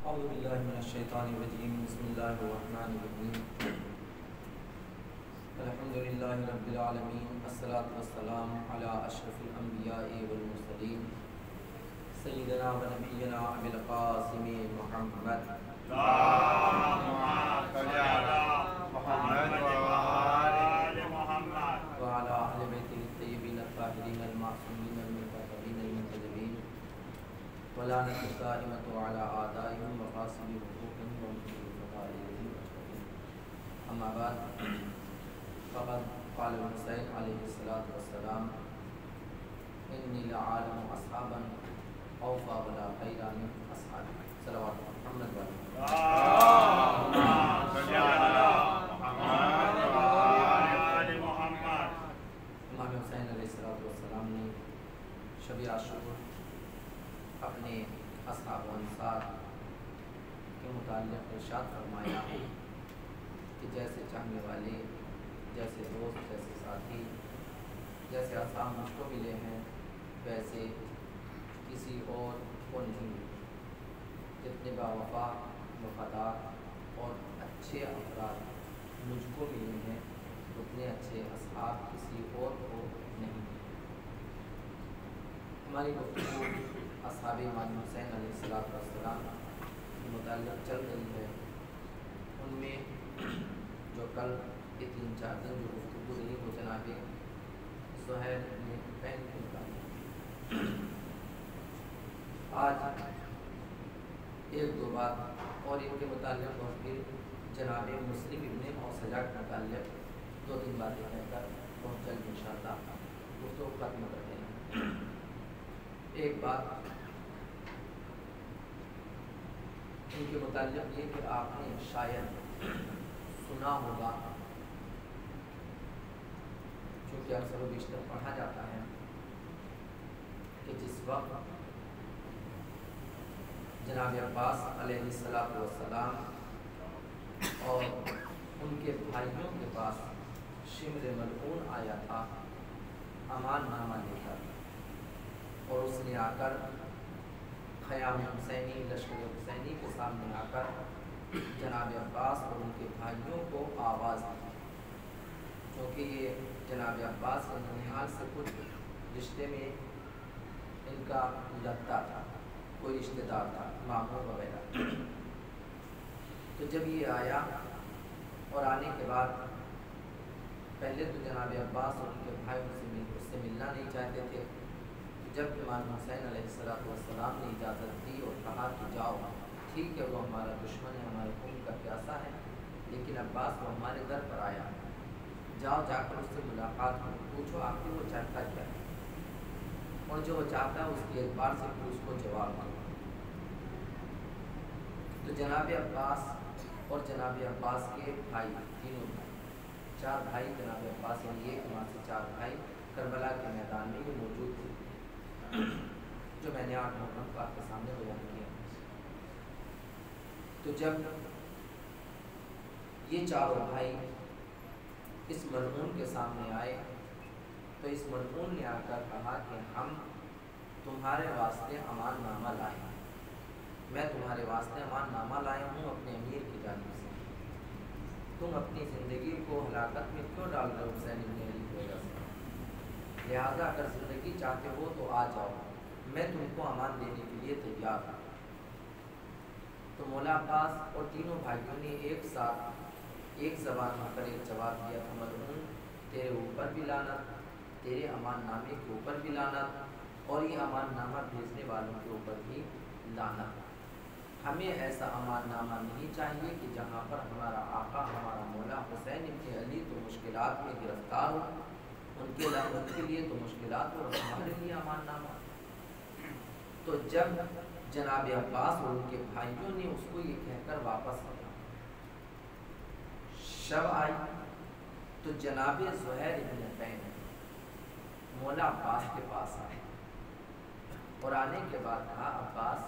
اعوذ باللہ من الشیطان الرجیم بسم اللہ الرحمن الرحیم الحمدللہ رب العالمین والصلاة والسلام علی اشرف الانبیاء والمرسلین سیدنا و نبینا ابی القاسم محمد اللهم صل على محمد وآل محمد وعلى اہل بیتہ الطیبین الطاہرین المعصومین المطہرین المنتجبین ولعنۃ الدائمۃ علی اعدائہم وغاصب حقوقہم ومنکر فضائلہم اجمعین. اما بعد فقد قال الحسین علیہ السلام انی لعالم اصحابا اوفا ولا خیر من اصحابی. صلوات محمد وعلیہ. اللهم صل على محمد وآل محمد. امام حسین علیہ السلام نے شب عاشور اپنے اصحاب و انصار کے متعلق ارشاد فرمایا کہ جیسے چاہنے والے، جیسے دوست، جیسے ساتھی، جیسے اصحاب مجھ کو ملے ہیں ویسے کسی اور کو نہیں ملے. جتنے باوفا، وفادار اور اچھے افراد مجھ کو ملے ہیں اتنے اچھے اصحاب کسی اور کو نہیں ملے. ہماری گفتگو اصحاب امام حسین علیہ السلام کے متعلق چل رہی ہے. ان میں جو کل کے 3-4 دن جو گفتگو رہی وہ جناب زہیر بن حقین کے متعلق. آج ایک دو بات اور ان کے متعلق اور پھر جناب مسلم ابن اوسجہ کے متعلق 2-3 باتیں کہہ کر بہت جلد انشاءاللہ گفتگو ختم کرتے ہیں. ایک بات ان کے متعلق یہ کہ آپ نے شاید سنا ہوگا، چونکہ اکثر و بیشتر پڑھا جاتا ہے کہ جس وقت جناب عباس علیہ السلام اور ان کے بھائیوں کے پاس شمر ملعون آیا تھا امان نامہ لے کر، اور اس نے آ کر خیام حسینی، لشکر حسینی کے سامنے آ کر جناب عباس اور ان کے بھائیوں کو آواز دی. کیونکہ یہ جناب عباس کے ننیال سے کچھ رشتے میں ان کا لگتا تھا، کوئی رشتہ دار تھا، ماموں وغیرہ. تو جب یہ آیا اور آنے کے بعد پہلے تو جناب عباس اور ان کے بھائی اس سے ملنا نہیں چاہتے تھے. جب امام حسین علیہ السلام نے اجازت دی اور کہا کہ جاؤ، ٹھیک ہے وہ ہمارا دشمن ہے، ہمارے خون کا پیاسا ہے، لیکن عباس وہ ہمارے در پر آیا، جاؤ جا کر اس سے ملاقات کرو، پوچھو آخر وہ چاہتا کیا ہے، اور جو وہ چاہتا ہے اس کے اعتبار سے پھر اس کو جواب دو. تو جناب عباس اور جناب عباس کے بھائی، تینوں بھائی، 4 بھائی جناب عباس، یعنی ایک وہاں سے 4 بھائی کربلا کے میدان میں یہ موجود تھے جو میں نے 8 محرم کو آپ کے سامنے بیان کیا. تو جب یہ 4 بھائی اس ملعون کے سامنے آئے تو اس ملعون نے آ کر کہا کہ ہم تمہارے واسطے امان نامہ لائے ہیں، میں تمہارے واسطے امان نامہ لایا ہوں اپنے امیر کی جانب سے. تم اپنی زندگی کو ہلاکت میں کیوں ڈال رہے ہو حسین ابن علی کی وجہ سے؟ لہذا اگر زندگی چاہتے ہو تو آ جاؤ، میں تم کو امان دینے کے لیے تیار ہوں. تو مولا عباس اور تینوں بھائیوں نے ایک ساتھ ایک زبان ہو کر ایک جواب دیا تھا، ملعون تیرے اوپر بھی لعنت، تیرے امان نامے کے اوپر بھی لعنت، اور یہ امان نامہ بھیجنے والوں کے اوپر بھی لعنت. ہمیں ایسا امان نامہ نہیں چاہیے کہ جہاں پر ہمارا آقا، ہمارا مولا حسین ابن علی تو مشکلات میں گرفتار ہو، ان کے لیے تو مشکلات ہو، اور ہمارے لیے امان نامہ. تو جب جناب عباس اور ان کے بھائیوں نے اس کو یہ کہہ کر واپس کیا، شب آئی تو جناب زہیر بن حقین مولا عباس کے پاس آئے اور آنے کے بعد کہا، عباس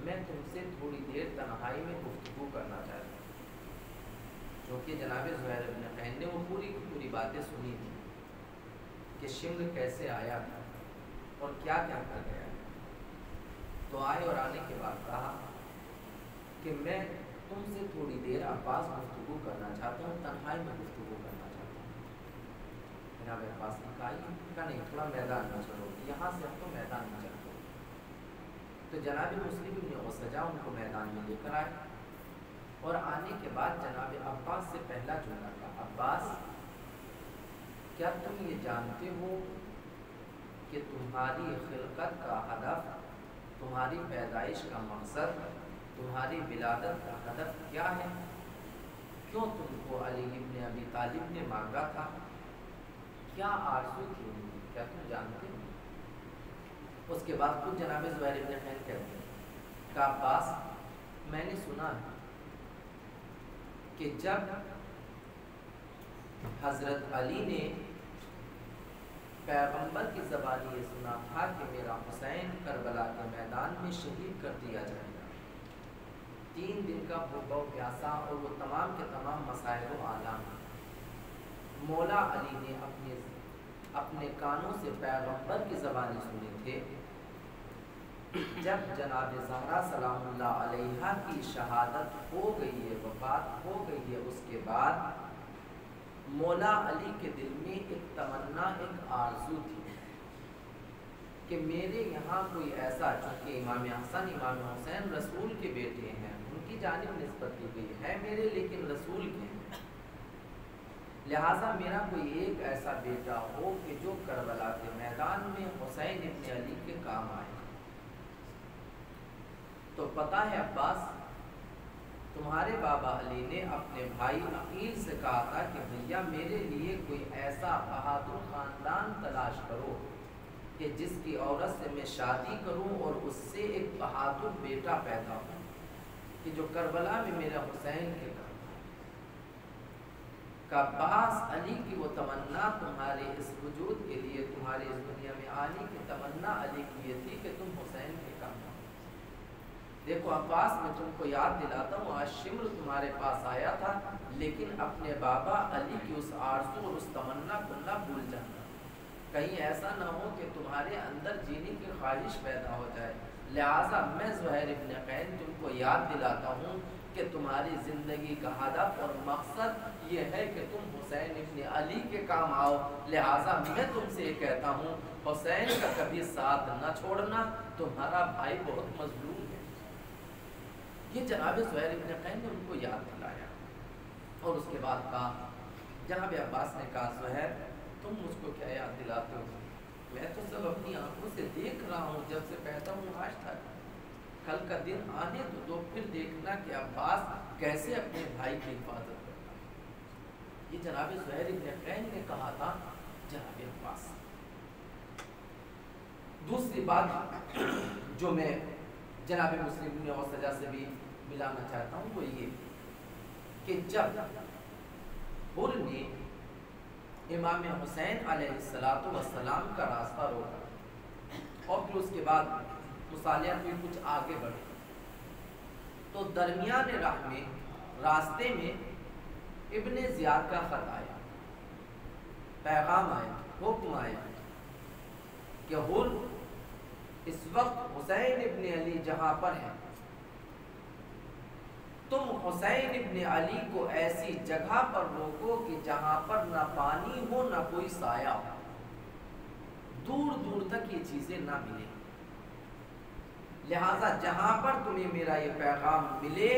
میں تم سے تھوڑی دیر تنہائی میں گفتگو کرنا چاہتا ہوں. کیونکہ جناب زہیر بن حقین نے وہ پوری کی پوری باتیں سنی تھی کہ شمر کیسے آیا تھا اور کیا کیا کر گیا. تو آئے اور آنے کے بعد کہا کہ میں تم سے تھوڑی دیر عباس گفتگو کرنا چاہتا ہوں، تنہائی میں گفتگو کرنا چاہتا ہوں۔ جناب عباس نے کہا نہیں، تھوڑا میدان میں چلو، یہاں سے اب تو میدان میں چلو۔ تو جناب مسلم بن اسجع ان کو میدان میں لے کر آئے، اور آنے کے بعد جناب عباس سے پہلا جملہ کہا، عباس کیا تم یہ جانتے ہو کہ تمہاری خلقت کا ہدف، تمہاری پیدائش کا مقصد، تمہاری ولادت کا ہدف کیا ہے؟ کیوں تم کو علی ابن ابی طالب نے مانگا تھا؟ کیا آرزو تھی ان کی؟ کیا تم جانتے ہو؟ اس کے بعد خود جناب زہیر ابن خین کہتے ہیں کہ عباس میں نے سنا ہے کہ جب حضرت علی نے پیغمبر کی زبانی یہ سنا تھا کہ میرا حسین کربلا کے میدان میں شہید کر دیا جائے گا، 3 دن کا بھوکا و پیاسا اور وہ تمام کے تمام مسائل و آلام، مولا علی نے اپنے کانوں سے پیغمبر کی زبانی سنے تھے۔ جب جناب زہرا سلام اللہ علیہا کی شہادت ہو گئی ہے، وفات ہو گئی ہے، اس کے بعد مولا علی کے دل میں ایک تمنا، ایک آرزو تھی کہ میرے یہاں کوئی ایسا، چونکہ امام حسن امام حسین رسول کے بیٹے ہیں، ان کی جانب نسبت دی گئی ہے میرے، لیکن رسول کے ہیں، لہٰذا میرا کوئی ایک ایسا بیٹا ہو کہ جو کربلا کے میدان میں حسین ابن علی کے کام آئے۔ تو پتہ ہے عباس، تمہارے بابا علی نے اپنے بھائی عقیل سے کہا تھا کہ بھیا میرے لیے کوئی ایسا بہادر خاندان تلاش کرو کہ جس کی عورت سے میں شادی کروں اور اس سے ایک بہادر بیٹا پیدا ہو کہ جو کربلا میں میرا حسین کے کام آئے۔ کہ عباس علی کی وہ تمنا تمہارے اس وجود کے لیے، تمہارے اس دنیا میں آنے کی تمنا علی کی یہ تھی کہ تم حسین کے کام آؤ۔ دیکھو عباس، میں تم کو یاد دلاتا ہوں، آج شمر تمہارے پاس آیا تھا، لیکن اپنے بابا علی کی اس آرزو اور اس تمنا کو نہ بھول جانا، کہیں ایسا نہ ہو کہ تمہارے اندر جینے کی خواہش پیدا ہو جائے۔ لہٰذا میں زہیر ابن قین تم کو یاد دلاتا ہوں کہ تمہاری زندگی کا ہدف اور مقصد یہ ہے کہ تم حسین ابن علی کے کام آؤ، لہٰذا میں تم سے یہ کہتا ہوں حسین کا کبھی ساتھ نہ چھوڑنا، تمہارا بھائی بہت مظلوم ہے۔ یہ جناب زہیر ابن قین نے ان کو یاد دلایا، اور اس کے بعد کہا، جناب عباس نے کہا زہیر تم مجھ کو کیا یاد دلاتے ہو؟ میں تو سب اپنی آنکھوں سے دیکھ رہا ہوں، جب سے پیدا ہوں آج تک۔ کل کا دن آنے تو پھر دیکھنا کہ عباس کیسے اپنے بھائی کی حفاظت کرتا ہے۔ یہ جناب زہیر ابن قین نے کہا تھا جناب عباس۔ دوسری بات جو میں جناب مسلم بن اسجع سے بھی ملانا چاہتا ہوں وہ یہ کہ جب حر نے امام حسین علیہ السلام کا راستہ روکا اور پھر اس کے بعد مصالحت میں کچھ آگے بڑھے، تو درمیان راہ میں، راستے میں ابن زیاد کا خط آیا، پیغام آیا، حکم آیا کہ حر اس وقت حسین ابن علی جہاں پر ہے، تم حسین ابن علی کو ایسی جگہ پر روکو کہ جہاں پر نہ پانی ہو نہ کوئی سایہ ہو، دور دور تک یہ چیزیں نہ ملیں، لہٰذا جہاں پر تمہیں میرا یہ پیغام ملے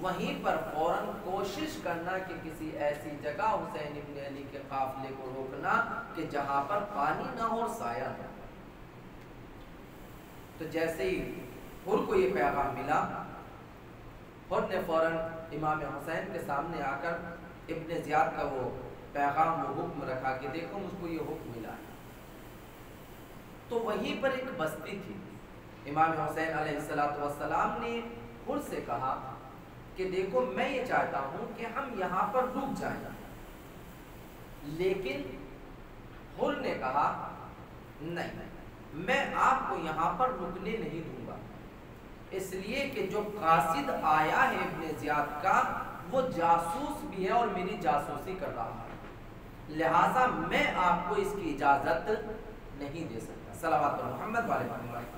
وہیں پر فوراً کوشش کرنا کہ کسی ایسی جگہ حسین ابن علی کے قافلے کو روکنا کہ جہاں پر پانی نہ ہو اور سایہ نہ ہو۔ تو جیسے ہی حر کو یہ پیغام ملا، حر نے فوراً امام حسین کے سامنے آ کر ابن زیاد کا وہ پیغام، وہ حکم رکھا کہ دیکھو مجھ کو یہ حکم ملا ہے۔ تو وہیں پر ایک بستی تھی، امام حسین علیہ السلام نے حر سے کہا کہ دیکھو میں یہ چاہتا ہوں کہ ہم یہاں پر رک جائیں، لیکن حر نے کہا نہیں، میں آپ کو یہاں پر رکنے نہیں دوں گا، اس لیے کہ جو قاصد آیا ہے ابن زیاد کا وہ جاسوس بھی ہے اور میری جاسوسی کر رہا ہے، لہٰذا میں آپ کو اس کی اجازت نہیں دے سکتا۔ صلوات محمد والے محمد۔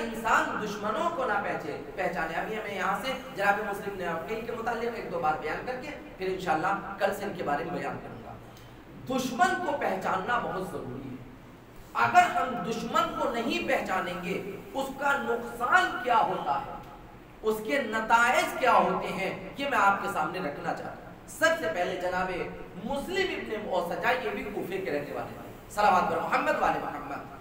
انسان دشمنوں کو نہ پہچانے. ابھی ہمیں یہاں سے جناب مسلم نے عقیل کے متعلق ایک دو بات بیان کر کے پھر انشاءاللہ کل سے ان کے بارے میں بیان کروں گا. دشمن کو پہچاننا بہت ضروری ہے. اگر ہم دشمن کو نہیں پہچانیں گے اس کا نقصان کیا ہوتا ہے, اس کے نتائج کیا ہوتے ہیں, یہ میں آپ کے سامنے رکھنا چاہتا ہوں. سب سے پہلے جناب مسلم ابن اوسجا, یہ بھی کوفے کے رہنے والے تھے. صلوات بر محمد والے محمد.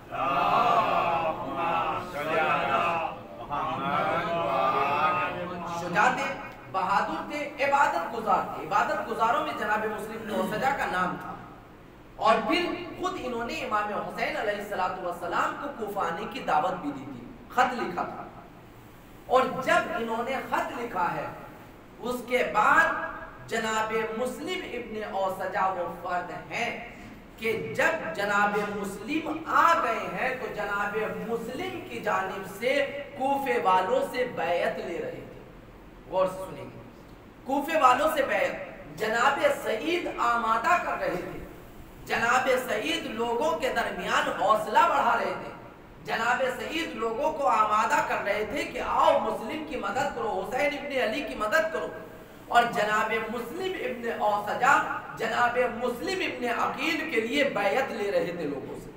شجاع تھے, بہادر تھے, عبادت گزار تھے. عبادت گزاروں میں جناب مسلم ابن اوسجا کا نام تھا. اور پھر خود انہوں نے امام حسین علیہ السلام کو کوفہ آنے کی دعوت بھی دی تھی, خط لکھا تھا. اور جب انہوں نے خط لکھا ہے اس کے بعد جناب مسلم ابن اوسجا وہ فرد ہیں کہ جب جناب مسلم آ گئے ہیں تو جناب مسلم کی جانب سے کوفے والوں سے بیعت لے رہے تھے. غور سے سنیں گے, کوفے والوں سے بیعت جناب سعید آمادہ کر رہے تھے. جناب سعید لوگوں کے درمیان حوصلہ بڑھا رہے تھے. جناب سعید لوگوں کو آمادہ کر رہے تھے کہ آؤ مسلم کی مدد کرو, حسین ابن علی کی مدد کرو. اور جناب مسلم ابن اوسجا جناب مسلم ابن عقیل کے لیے بیعت لے رہے تھے لوگوں سے.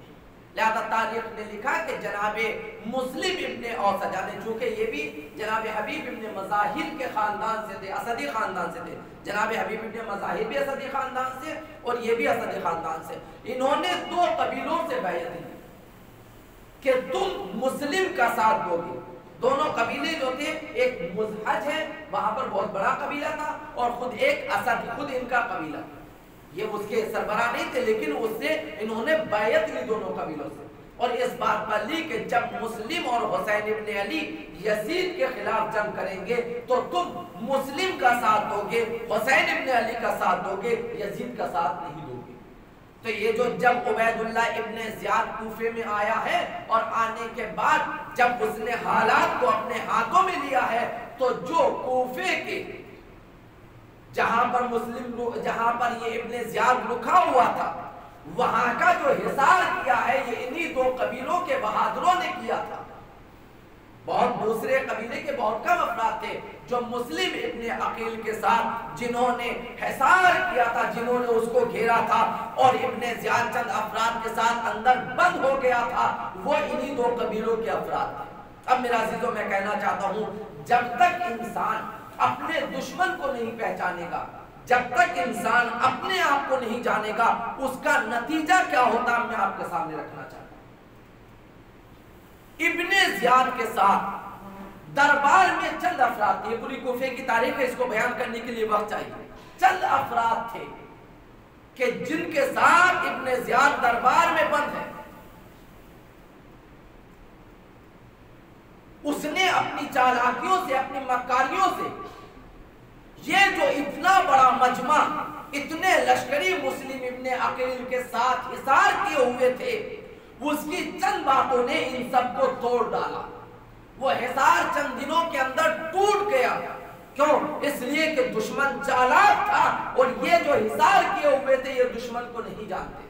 لہذا تاریخ نے لکھا کہ جناب مسلم ابن اوسجا نے, چونکہ یہ بھی جناب حبیب ابن مظاہر کے خاندان سے تھے, اسدی خاندان سے تھے. جناب حبیب ابن مظاہر بھی اسدی خاندان سے اور یہ بھی اسدی خاندان سے. انہوں نے دو قبیلوں سے بیعت لی کہ تم مسلم کا ساتھ دو گے. دونوں قبیلے جو تھے, ایک مزحج ہے, وہاں پر بہت بڑا قبیلہ تھا, اور خود ایک اسد, خود ان کا قبیلہ. یہ اس کے سربراہ نہیں تھے لیکن اس سے انہوں نے بیعت لی دونوں قبیلوں سے. اور اس بات پر لی کہ جب مسلم اور حسین ابن علی یزید کے خلاف جنگ کریں گے تو تم مسلم کا ساتھ دو گے, حسین ابن علی کا ساتھ دو گے, یزید کا ساتھ نہیں دو گے. تو یہ جو جب عبید اللہ ابن زیاد کوفے میں آیا ہے اور آنے کے بعد جب اس نے حالات کو اپنے ہاتھوں میں لیا ہے تو جو کوفے کے جہاں پر یہ ابن زیاد رکھا ہوا تھا وہاں کا جو حصار کیا ہے یہ انہی دو قبیلوں کے بہادروں نے کیا تھا. بہت دوسرے قبیلے کے بہت کم افراد تھے جو مسلم ابن عقیل کے ساتھ جنہوں نے حصار کیا تھا, جنہوں نے اس کو گھیرا تھا اور ابن زیاد چند افراد کے ساتھ اندر بند ہو گیا تھا, وہ انہی دو قبیلوں کے افراد تھے. اب میرا عزیزوں میں کہنا چاہتا ہوں, جب تک انسان اپنے دشمن کو نہیں پہچانے گا, جب تک انسان اپنے آپ کو نہیں جانے گا, اس کا نتیجہ کیا ہوتا میں آپ کے سامنے رکھنا چاہتا ہوں. ابن زیاد کے ساتھ دربار میں چند افراد تھے, پوری کوفے کی تاریخ ہے, اس کو بیان کرنے کے لیے وقت چاہیے. چند افراد تھے کہ جن کے ساتھ ابن زیاد دربار میں بند ہے. اس نے اپنی چالاکیوں سے, اپنی مکاریوں سے یہ جو اتنا بڑا مجمع, اتنے لشکری مسلم ابن عقیل کے ساتھ حصار کیے ہوئے تھے, اس کی چند باتوں نے ان سب کو توڑ ڈالا. وہ حصار چند دنوں کے اندر ٹوٹ گیا. کیوں؟ اس لیے کہ دشمن چالاک تھا اور یہ جو حصار کیے ہوئے تھے یہ دشمن کو نہیں جانتے.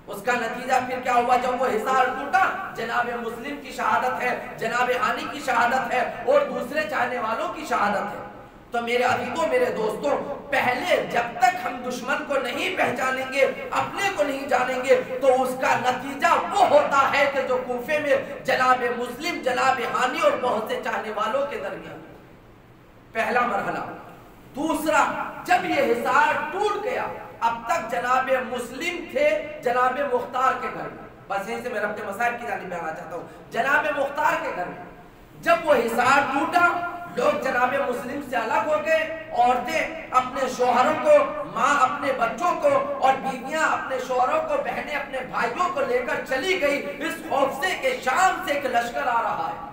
اس کا نتیجہ پھر کیا ہوا جب وہ حصار ٹوٹا؟ جناب مسلم کی شہادت ہے, جناب ہانی کی شہادت ہے اور دوسرے چاہنے والوں کی شہادت ہے. تو میرے عزیزوں, میرے دوستوں, پہلے جب تک ہم دشمن کو نہیں پہچانیں گے, اپنے کو نہیں جانیں گے, تو اس کا نتیجہ وہ ہوتا ہے کہ جو کوفے میں جناب مسلم, جناب ہانی اور بہت سے چاہنے والوں کے درمیان. پہلا مرحلہ. دوسرا, جب یہ حصار ٹوٹ گیا, اب تک جناب مسلم تھے جناب مختار کے گھر میں. بس یہیں سے میں ربط مسائل کی جانب میں آنا چاہتا ہوں. جناب مختار کے گھر میں جب وہ حصار ٹوٹا, لوگ جناب مسلم سے الگ ہو گئے. عورتیں اپنے شوہروں کو, ماں اپنے بچوں کو, اور بیویاں اپنے شوہروں کو, بہنیں اپنے بھائیوں کو لے کر چلی گئی اس خوف سے کہ شام سے ایک لشکر آ رہا ہے.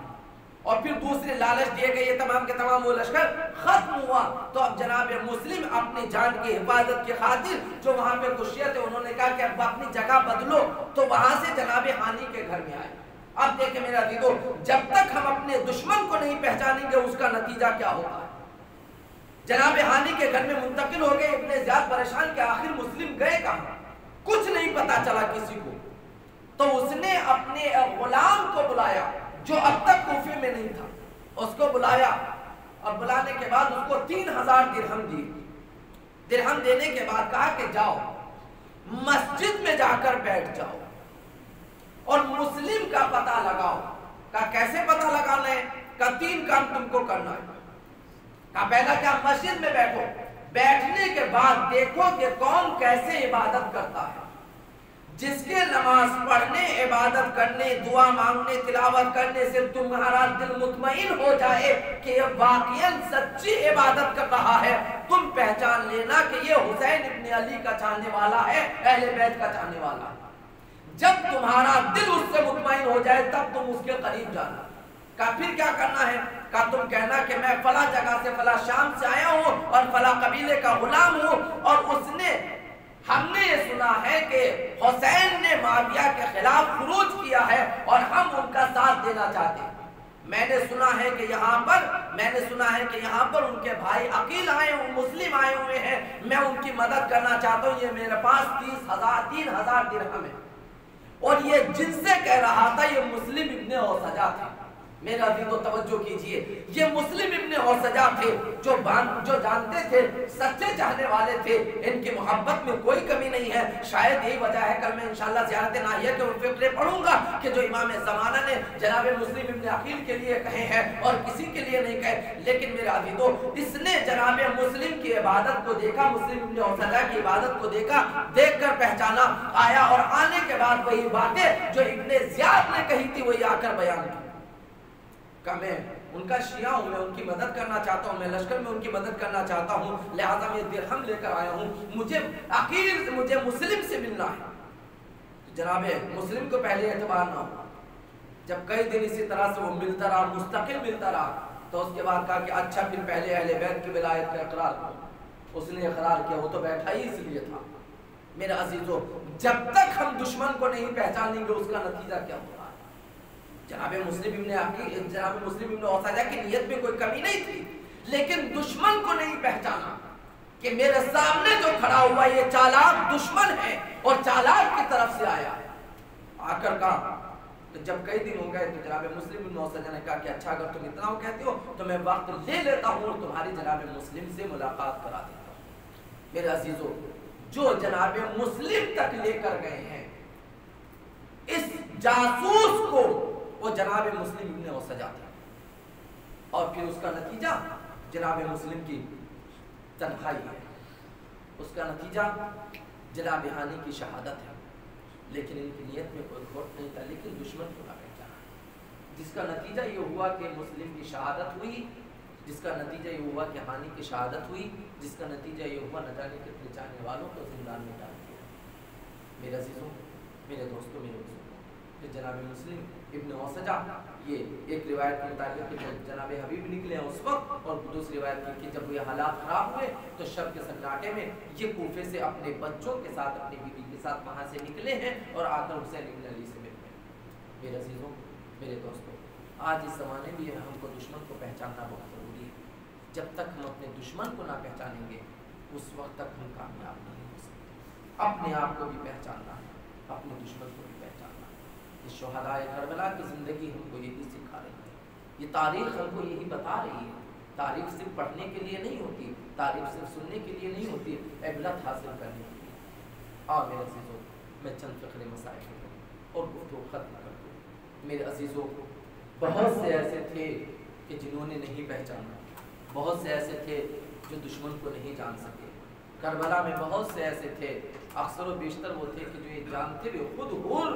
اور پھر دوسرے لالچ دیے گئے, یہ تمام کے تمام وہ لشکر ختم ہوا. تو اب جناب مسلم اپنی جان کی حفاظت کی خاطر جو وہاں پہ کشیت ہے, انہوں نے کہا کہ اب اپنی جگہ بدلو, تو وہاں سے جناب ہانی کے گھر میں آئے. اب دیکھیں میرے عزیزوں, جب تک ہم اپنے دشمن کو نہیں پہچانیں گے اس کا نتیجہ کیا ہوتا ہے. جناب ہانی کے گھر میں منتقل ہو گئے. ابن زیاد پریشان کہ آخر مسلم گئے کہاں, کچھ نہیں پتا چلا کسی کو. تو اس نے اپنے غلام کو بلایا جو اب تک کوفے میں نہیں تھا، اس کو بلایا اور بلانے کے بعد اس کو 3000 درہم دیے۔ درہم دینے کے بعد کہا کہ جاؤ مسجد میں جا کر بیٹھ جاؤ اور مسلم کا پتہ لگاؤ۔ کہا کیسے پتہ لگانا ہے؟ کہا 3 کام تم کو کرنا ہے۔ کہا پہلا کیا؟ مسجد میں بیٹھو، بیٹھنے کے بعد دیکھو کہ کون کیسے عبادت کرتا ہے۔ جس کے نماز پڑھنے، عبادت کرنے، دعا مانگنے، تلاوت کرنے سے تمہارا دل مطمئن ہو جائے کہ یہ واقعاً سچی عبادت کر رہا ہے، تم پہچان لینا کہ یہ حسین ابن علی کا چاہنے والا ہے، اہل بیت کا چاہنے والا ہے۔ جب تمہارا دل اس سے مطمئن ہو جائے تب تم اس کے قریب جانا۔ کہا پھر کیا کرنا ہے؟ کہا تم کہنا کہ میں فلاں جگہ سے، فلاں شام سے آیا ہوں اور فلاں قبیلے کا غلام ہوں، اور ہم نے یہ سنا ہے کہ حسین نے معاویہ کے خلاف خروج کیا ہے اور ہم ان کا ساتھ دینا چاہتے ہیں۔ میں نے سنا ہے کہ یہاں پر ان کے بھائی عقیل آئے ہوئے، مسلم آئے ہوئے ہیں، میں ان کی مدد کرنا چاہتا ہوں، یہ میرے پاس 3000 درہم ہے۔ اور یہ جن سے کہہ رہا تھا یہ مسلم ابن اوسجہ تھے۔ میرا عزیزو توجہ کیجئے، یہ مسلم ابن اوسجہ تھے جو جانتے تھے، سچے چاہنے والے تھے، ان کی محبت میں کوئی کمی نہیں ہے۔ شاید یہی وجہ ہے کل میں انشاءاللہ زیارت ناحیہ کے فقرے پڑھوں گا کہ جو امام زمانہ نے جناب مسلم ابن عقیل کے لیے کہے ہیں اور کسی کے لیے نہیں کہے، لیکن میرا عزیزو اس نے جناب مسلم کی عبادت کو دیکھا، مسلم ابن اوسجہ کی عبادت کو دیکھا، دیکھ کر پہچانا، آیا اور آنے کے بعد وہی باتیں جو ابن زیاد نے کہی تھی وہی آ کر بیان کی۔ کہ میں ان کا شیعہ ہوں، میں ان کی مدد کرنا چاہتا ہوں، میں لشکر میں ان کی مدد کرنا چاہتا ہوں، لہذا میں درہم لے کر آیا ہوں، مجھے مسلم سے ملنا ہے۔ جناب مسلم کو پہلے اعتبار نہ ہو، جب کئی دن اسی طرح سے وہ ملتا رہا، مستقل ملتا رہا، تو اس کے بعد کہا کہ اچھا پھر پہلے اہل بیت کی ولایت کا اقرار کرو۔ اس نے اقرار کیا، وہ تو بیٹھا ہی اس لیے تھا۔ میرے عزیزو جب تک ہم دشمن کو نہیں پہچانیں گے اس کا نتیجہ کیا ہوگا؟ جناب مسلم ابن اوسجہ کی نیت میں کوئی کمی نہیں تھی، لیکن دشمن کو نہیں پہچانا کہ میرے سامنے جو کھڑا ہوا یہ چالاک دشمن ہے اور چالاک کی طرف سے آیا ہے۔ آ کر کہا تو جب کئی دن ہو گئے تو جناب مسلم ابن اوسجہ نے کہا کہ اچھا اگر تم اتنا ہو کہتے ہو تو میں وقت لے لیتا ہوں اور تمہاری جناب مسلم سے ملاقات کرا دیتا ہوں۔ میرے عزیزو جو جناب مسلم تک لے کر گئے ہیں اس جاسوس کو، وہ جناب مسلم ابن اوسجہ تھا، اور پھر اس کا نتیجہ جناب مسلم کی تنہائی ہے، اس کا نتیجہ جناب ہانی کی شہادت ہے۔ لیکن ان کی نیت میں کوئی کھوٹ نہیں تھا، لیکن دشمن کو نہ پہچانا، جس کا نتیجہ یہ ہوا کہ مسلم کی شہادت ہوئی، جس کا نتیجہ یہ ہوا کہ ہانی کی شہادت ہوئی، جس کا نتیجہ یہ ہوا نہ جانے کتنے چاہنے والوں کو زندان میں ڈال دیا۔ میرے عزیزوں، میرے دوستوں، میرے بزرگوں، جناب مسلم ابن اوسجہ یہ ایک روایت کے مطابق کہ جناب حبیب نکلے ہیں اس وقت، اور دوسری روایت کی کہ جب یہ حالات خراب ہوئے تو شب کے سناٹے میں یہ کوفے سے اپنے بچوں کے ساتھ، اپنی بیوی کے ساتھ وہاں سے نکلے ہیں اور آ کر حسین ابن علی سے ملتے ہیں۔ میرے عزیزوں، میرے دوستوں، آج اس زمانے میں ہم کو دشمن کو پہچاننا بہت ضروری ہے۔ جب تک ہم اپنے دشمن کو نہ پہچانیں گے اس وقت تک ہم کامیاب نہیں ہو سکتے۔ اپنے آپ کو بھی پہچاننا ہے، اپنے دشمن کو بھی پہچاننا ہے۔ شہدائے کربلا کی زندگی ہم کو یہی سکھا رہی ہے، یہ تاریخ ہم کو یہی بتا رہی ہے۔ تاریخ صرف پڑھنے کے لیے نہیں ہوتی، تاریخ صرف سننے کے لیے نہیں ہوتی، عبرت حاصل کرنے کے لیے۔ اور میرے عزیزوں، میں چند فقرے مسائل اور گفتگو ختم کر دوں۔ میرے عزیزوں، بہت سے ایسے تھے کہ جنہوں نے نہیں پہچانا، بہت سے ایسے تھے جو دشمن کو نہیں جان سکے۔ کربلا میں بہت سے ایسے تھے، اکثر و بیشتر وہ تھے کہ جو یہ جانتے ہوئے خود ہور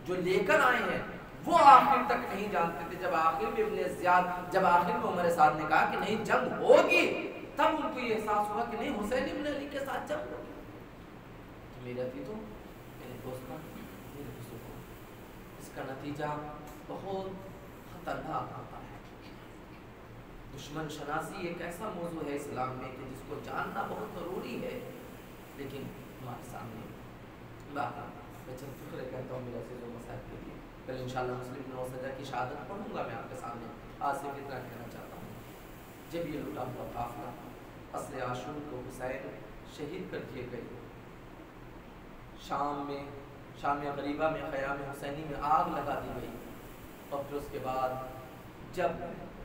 جو لے کر آئے ہیں وہ آخر تک نہیں جانتے تھے۔ جب آخر میں ابن زیاد، جب آخر میں عمر سعد نے کہا کہ نہیں جنگ ہوگی، تب ان کو یہ احساس ہوا کہ نہیں حسین ابن علی کے ساتھ جنگ ہوگی۔ میرے عزیزوں، میرے دوستوں، میرے بزرگوں، اس کا نتیجہ بہت خطرناک ہوتا ہے۔ دشمن شناسی ایک ایسا موضوع ہے اسلام میں کہ جس کو جاننا بہت ضروری ہے، لیکن ہمارے سامنے میں چند فکرے کہتا ہوں میرے عزیز و مسائل کے لیے۔ کل انشاءاللہ مسلم ابن اوسجہ کی شہادت پڑھوں گا میں آپ کے سامنے۔ آج صرف اتنا کہنا چاہتا ہوں، جب یہ لوٹا ہوا قافلہ اصل عاشور کو حسین شہید کر دیے گئے، شام میں غریبہ میں خیام حسینی میں آگ لگا دی گئی، اور پھر اس کے بعد جب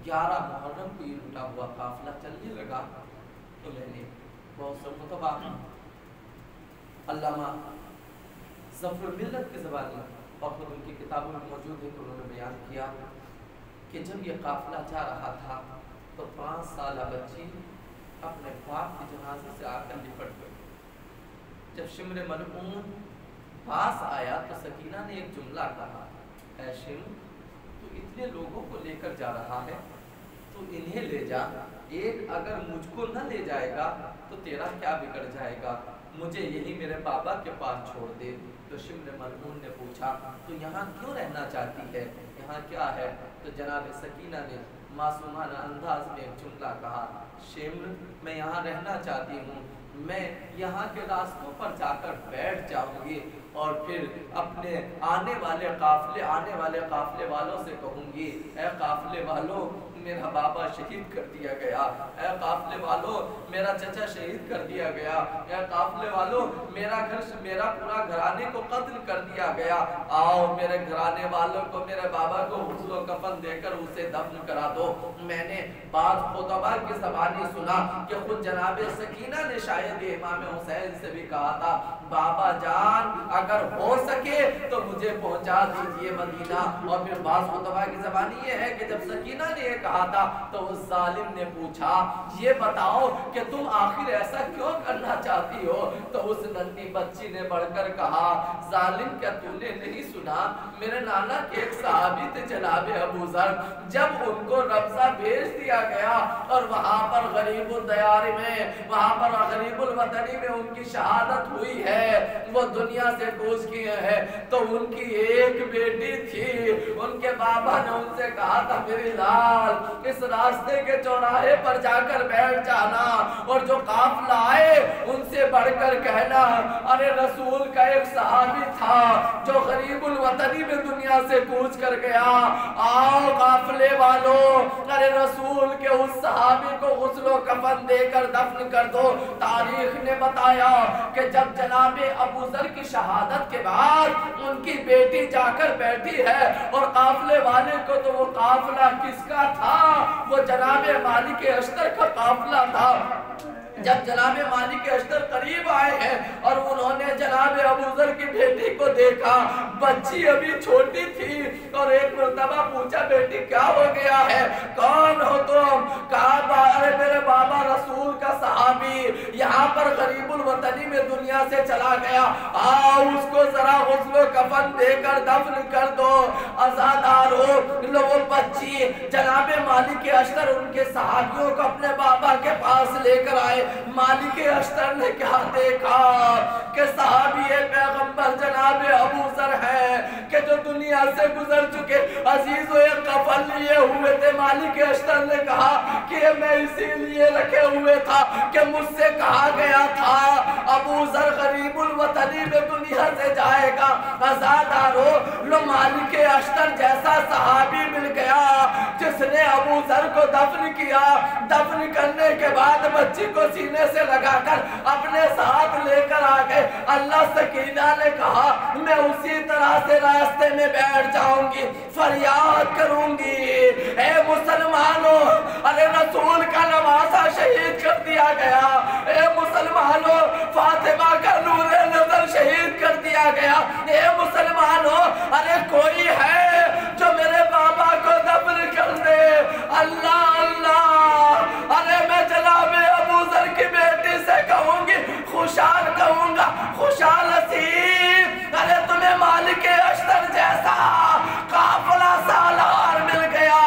11 محرم کو یہ لٹا ہوا قافلہ چلنے لگا تو میں نے بہت سے متبع علامہ ظفر الملت کی زبانی اور خود ان کی کتابوں میں موجود ہے کہ انہوں نے بیان کیا کہ جب یہ قافلہ جا رہا تھا تو 5 سالہ بچی اپنے باپ کے جنازے سے آ کر لپٹ گئی۔ جب شمر ملعون پاس آیا تو سکینہ نے ایک جملہ کہا، اے شمر تو اتنے لوگوں کو لے کر جا رہا ہے تو انہیں لے جا، ایک اگر مجھ کو نہ لے جائے گا تو تیرا کیا بگڑ جائے گا، مجھے یہی میرے بابا کے پاس چھوڑ دے۔ تو شمر ملعون نے پوچھا تو یہاں کیوں رہنا چاہتی ہے، یہاں کیا ہے؟ تو جناب سکینہ نے معصومانہ انداز میں ایک جملہ کہا، شمر میں یہاں رہنا چاہتی ہوں، میں یہاں کے راستوں پر جا کر بیٹھ جاؤں گی اور پھر اپنے آنے والے قافلے والوں سے کہوں گی، اے قافلے والوں میرا بابا شہید کر دیا گیا، اے قافلے والوں میرا چچا شہید کر دیا گیا، اے قافلے والوں میرا پورا گھرانے کو قتل کر دیا گیا، آؤ میرے گھرانے والوں کو میرے بابا کو غسل و کفن دے کر اسے دفن کرا دو۔ میں نے بعض خطبہ کی زبانی سنا کہ خود جناب سکینہ نے شاید امام حسین سے بھی کہا تھا، بابا جان اگر ہو سکے تو مجھے پہنچا دیجئے مدینہ۔ اور پھر بعض خطبہ کی زبانی یہ ہے کہ جب سکینہ نے یہ کہا تھا تو اس ظالم نے پوچھا، یہ بتاؤ کہ تم آخر ایسا کیوں کرنا چاہتی ہو؟ تو اس ننھی بچی نے بڑھ کر کہا، ظالم کیا تو نے نہیں سنا میرے نانا کے ایک صحابی تھے جناب ابو ذر، جب ان کو ربضہ بھیج دیا گیا اور وہاں پر غریب الدیار میں، وہاں پر غریب الوطنی میں ان کی شہادت ہوئی ہے، وہ دنیا سے کوچ کیے ہیں، تو ان کی ایک بیٹی تھی، ان کے بابا نے ان سے کہا تھا میری لال اس راستے کے چوراہے پر جا کر بیٹھ جانا اور جو قافلہ آئے ان سے بڑھ کر کہنا، ارے رسول کا ایک صحابی تھا جو غریب الوطنی میں دنیا سے کوچ کر گیا، آؤ قافلے والوں ارے رسول کے اس صحابی کو غسل و کفن دے کر دفن کر دو۔ تاریخ نے بتایا کہ جب جناب ابو ذر کی شہادت کے بعد ان کی بیٹی جا کر بیٹھی ہے اور قافلے والے کو، تو وہ قافلہ کس کا تھا؟ وہ جناب مالک اشتر کا قافلہ تھا۔ جب جناب مالک اشتر قریب آئے ہیں اور انہوں نے جناب ابو ذر کی بیٹی کو دیکھا، بچی ابھی چھوٹی تھی، اور ایک مرتبہ پوچھا بیٹی کیا ہو گیا ہے، کون ہو تم؟ کہا ارے میرے بابا رسول کا صحابی یہاں پر غریب الوطنی میں دنیا سے چلا گیا، آؤ اس کو ذرا غسل و کفن دے کر دفن کر دو۔ آزادار ہو لو، وہ بچی جناب مالک اشتر ان کے صحابیوں کو اپنے بابا کے پاس لے کر آئے۔ مالک اشتر نے کیا دیکھا کہ صحابی پیغمبر جناب ابو ذر ہے کہ جو دنیا سے گزر چکے، عزیز و ایک کفن لیے ہوئے تھے۔ مالک اشتر نے کہا کہ میں اسی لیے رکھے ہوئے تھا کہ مجھ سے کہا گیا تھا ابو ذر غریب الوطنی میں دنیا سے جائے گا۔ آزادارو لو، مالک اشتر جیسا صحابی مل گیا جس نے ابو ذر کو دفن کیا، دفن کرنے کے بعد بچی کو سینے سے لگا کر اپنے ساتھ لے کر آ گئے۔ اللہ سکینہ نے کہا میں اسی طرح سے راستے میں بیٹھ جاؤں گی، فریاد کروں گی، اے مسلمانوں ارے رسول کا نواسا شہید کر دیا گیا، اے مسلمانوں فاطمہ کا نور نظر شہید کر دیا گیا، اے مسلمانوں ارے کوئی ہے جو میرے بابا کو دفن کر دے۔ اللہ اللہ، ارے میں جناب ابو ذر کی بیٹی سے کہوں گی، خوشحال کہوں گا، خوشحال حسین ارے تمہیں مالک اشتر جیسا قافلہ سالار مل گیا،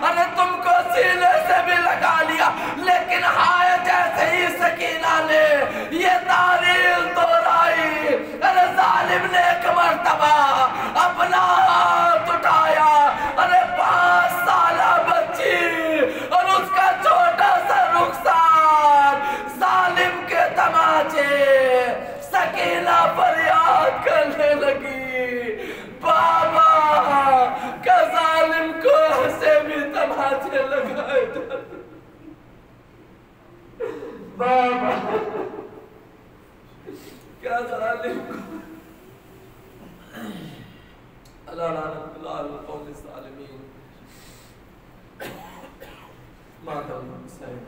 ارے تم کو سینے سے بھی لگا لیا، لیکن ہائے جیسے ہی سکینہ نے یہ تاریخ دہرائی، ارے ظالم نے ایک مرتبہ الا لعنت اللہ علی القوم الظالمین ماتم حسین.